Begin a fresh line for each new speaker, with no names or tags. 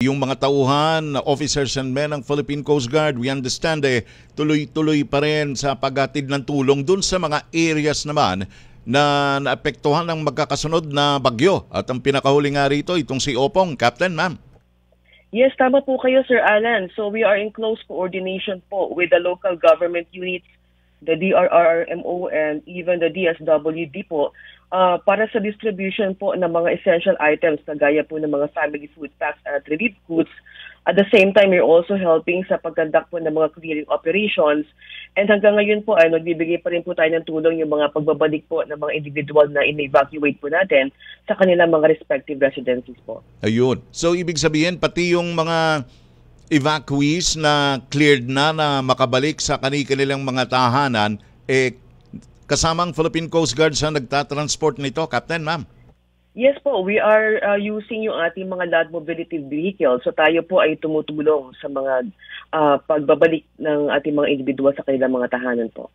Yung mga tauhan, officers and men ng Philippine Coast Guard, we understand tuloy-tuloy pa rin sa paghatid ng tulong dun sa mga areas naman na naapektuhan ng magkakasunod na bagyo. At ang pinakahuli nga rito, itong si Opong. Captain, ma'am.
Yes, tama po kayo, Sir Alan. So we are in close coordination po with the local government units, the DRRMO, and even the DSWD po para sa distribution po ng mga essential items na gaya po ng mga family food packs at relief goods. At the same time, we're also helping sa pagkandak po ng mga clearing operations. And hanggang ngayon po ay nagbibigay pa rin po tayo ng tulong yung mga pagbabalik po ng mga individual na in-evacuate po natin sa kanilang mga respective residences po.
Ayun. So ibig sabihin pati yung mga evacuees na cleared na makabalik sa kanilang mga tahanan, kasamang Philippine Coast Guard sa nagtatransport nito, Captain, ma'am?
Yes po, we are using yung ating mga land mobility vehicles. So tayo po ay tumutulong sa mga pagbabalik ng ating mga individual sa kanilang mga tahanan po.